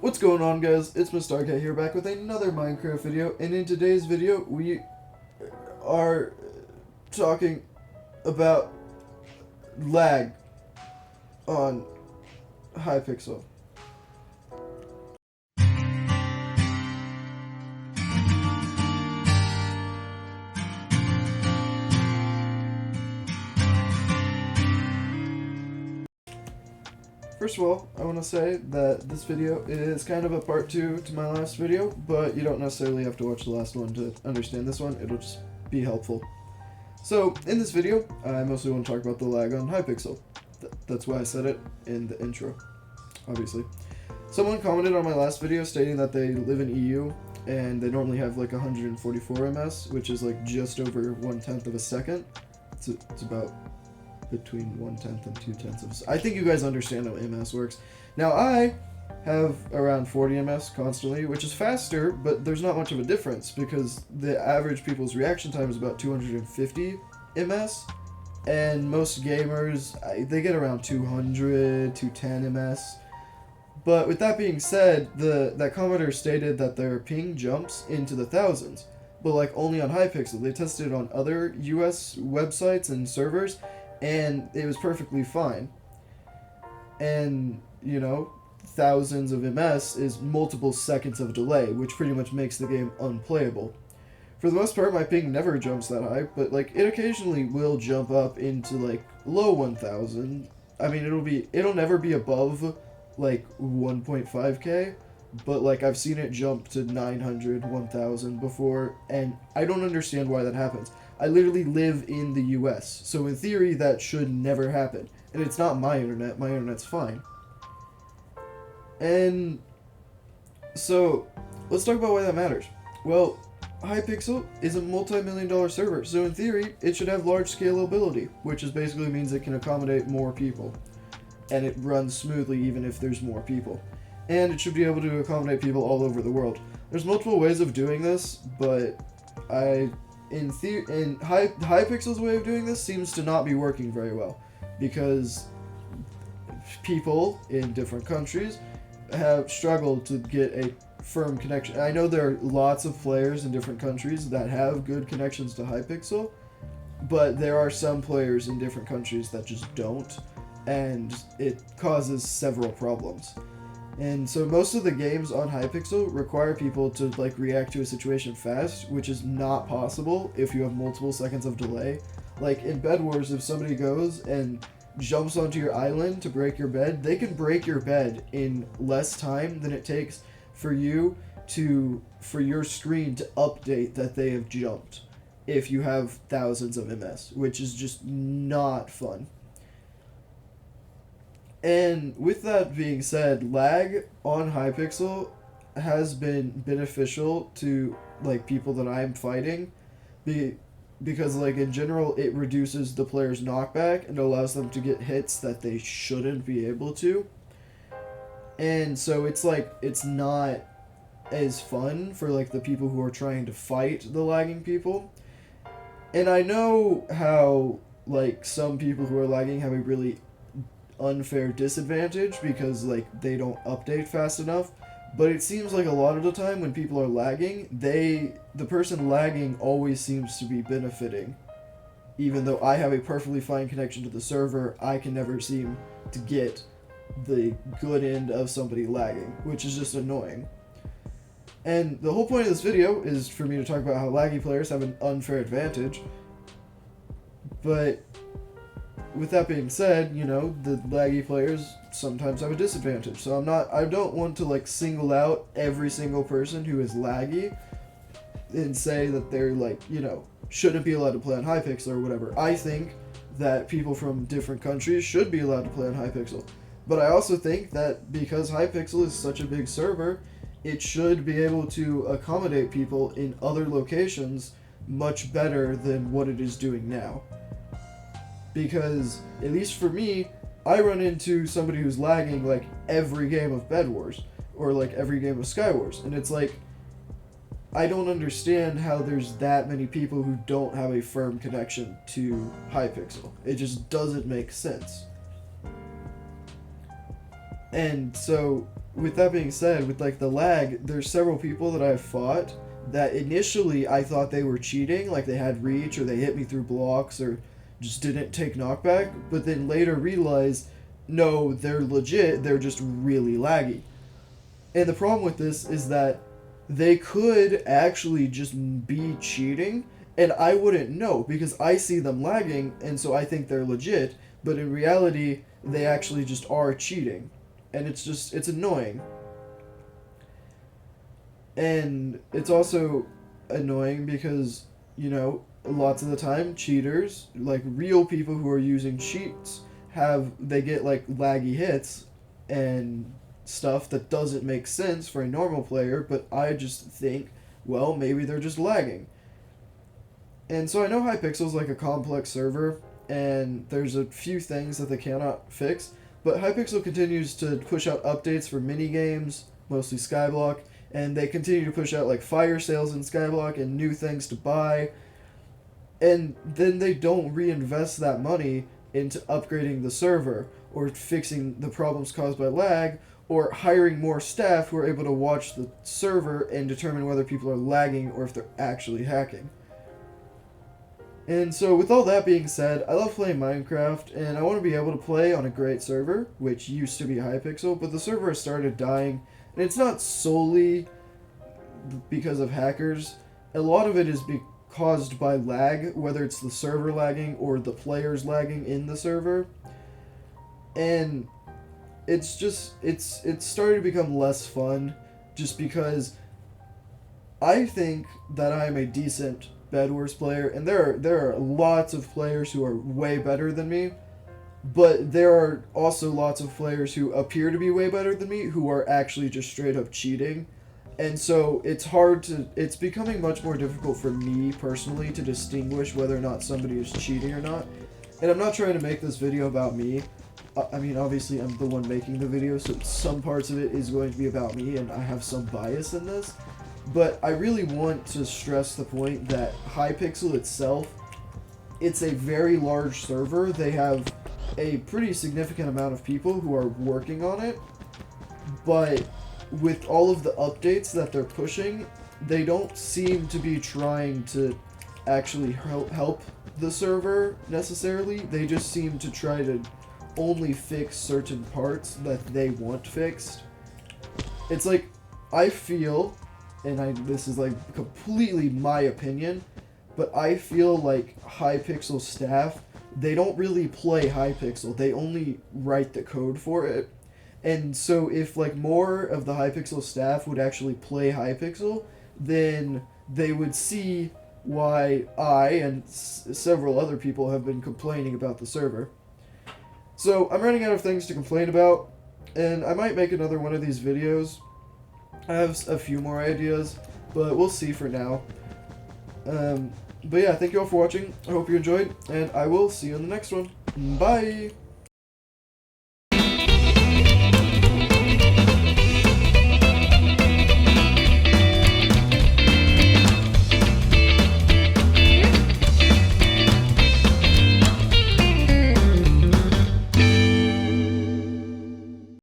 What's going on, guys? It's Mr. RK here, back with another Minecraft video, and in today's video we are talking about lag on Hypixel. First of all, I want to say that this video is kind of a part 2 to my last video, but you don't necessarily have to watch the last one to understand this one. It'll just be helpful. So, in this video, I mostly want to talk about the lag on Hypixel. That's why I said it in the intro, obviously. Someone commented on my last video stating that they live in EU, and they normally have like 144 ms, which is like just over 1/10 of a second. It's about between 1/10 and 2/10 of a second. I think you guys understand how ms works. Now I have around 40 ms constantly, which is faster, but there's not much of a difference because the average people's reaction time is about 250 ms, and most gamers, they get around 200, 210 ms. But with that being said, that commenter stated that their ping jumps into the thousands, but like only on Hypixel. They tested it on other US websites and servers, and it was perfectly fine. And, you know, thousands of ms is multiple seconds of delay, which pretty much makes the game unplayable. For the most part, my ping never jumps that high, but like it occasionally will jump up into like low 1000. I mean, it'll never be above like 1.5k, but like I've seen it jump to 900, 1000 before, and I don't understand why that happens. I literally live in the US, so in theory that should never happen. And it's not my internet's fine. And so, let's talk about why that matters. Well, Hypixel is a multi-million-dollar server, so in theory, it should have large scalability, which is basically means it can accommodate more people. And it runs smoothly even if there's more people. And it should be able to accommodate people all over the world. There's multiple ways of doing this, but Hypixel's way of doing this seems to not be working very well, because people in different countries have struggled to get a firm connection. I know there are lots of players in different countries that have good connections to Hypixel, but there are some players in different countries that just don't, and it causes several problems. And so most of the games on Hypixel require people to like react to a situation fast, which is not possible if you have multiple seconds of delay. Like in Bed Wars, if somebody goes and jumps onto your island to break your bed, they can break your bed in less time than it takes for your screen to update that they have jumped if you have thousands of ms, which is just not fun. And with that being said, lag on Hypixel has been beneficial to like people that I'm fighting, because like in general it reduces the player's knockback and allows them to get hits that they shouldn't be able to. And so it's like it's not as fun for like the people who are trying to fight the lagging people. And I know how like some people who are lagging have a really unfair disadvantage because like they don't update fast enough, but it seems like a lot of the time when people are lagging, the person lagging always seems to be benefiting. Even though I have a perfectly fine connection to the server, I can never seem to get the good end of somebody lagging, which is just annoying. And the whole point of this video is for me to talk about how laggy players have an unfair advantage. But with that being said, you know, the laggy players sometimes have a disadvantage. So I don't want to like single out every single person who is laggy and say that they're like, you know, shouldn't be allowed to play on Hypixel or whatever. I think that people from different countries should be allowed to play on Hypixel. But I also think that because Hypixel is such a big server, it should be able to accommodate people in other locations much better than what it is doing now. Because, at least for me, I run into somebody who's lagging like every game of Bed Wars, or like every game of Sky Wars, and it's like, I don't understand how there's that many people who don't have a firm connection to Hypixel. It just doesn't make sense. And so, with that being said, with like the lag, there's several people that I've fought that initially I thought they were cheating, like they had reach or they hit me through blocks or just didn't take knockback, but then later realized no, they're legit, they're just really laggy. And the problem with this is that they could actually just be cheating, and I wouldn't know because I see them lagging, and so I think they're legit, but in reality, they actually just are cheating. And it's annoying. And it's also annoying because, you know, lots of the time, cheaters, like real people who are using cheats, they get like laggy hits and stuff that doesn't make sense for a normal player, but I just think, well, maybe they're just lagging. And so I know Hypixel's like a complex server, and there's a few things that they cannot fix, but Hypixel continues to push out updates for mini games, mostly Skyblock, and they continue to push out like fire sales in Skyblock and new things to buy, and then they don't reinvest that money into upgrading the server or fixing the problems caused by lag or hiring more staff who are able to watch the server and determine whether people are lagging or if they're actually hacking. And so with all that being said, I love playing Minecraft and I want to be able to play on a great server, which used to be Hypixel, but the server has started dying, and it's not solely because of hackers. A lot of it is caused by lag, whether it's the server lagging or the players lagging in the server. And it's starting to become less fun just because I think that I'm a decent Bed Wars player, and there are lots of players who are way better than me, but there are also lots of players who appear to be way better than me who are actually just straight up cheating. And so it's becoming much more difficult for me personally to distinguish whether or not somebody is cheating or not. And I'm not trying to make this video about me. I mean, obviously I'm the one making the video, so some parts of it is going to be about me and I have some bias in this. But I really want to stress the point that Hypixel itself, it's a very large server. They have a pretty significant amount of people who are working on it, but with all of the updates that they're pushing, they don't seem to be trying to actually help the server necessarily. They just seem to try to only fix certain parts that they want fixed. It's like, I feel, and this is like completely my opinion, but I feel like Hypixel staff, they don't really play Hypixel. They only write the code for it. And so if like more of the Hypixel staff would actually play Hypixel, then they would see why I and several other people have been complaining about the server. So I'm running out of things to complain about, and I might make another one of these videos. I have a few more ideas, but we'll see for now. But yeah, thank you all for watching. I hope you enjoyed, and I will see you in the next one. Bye!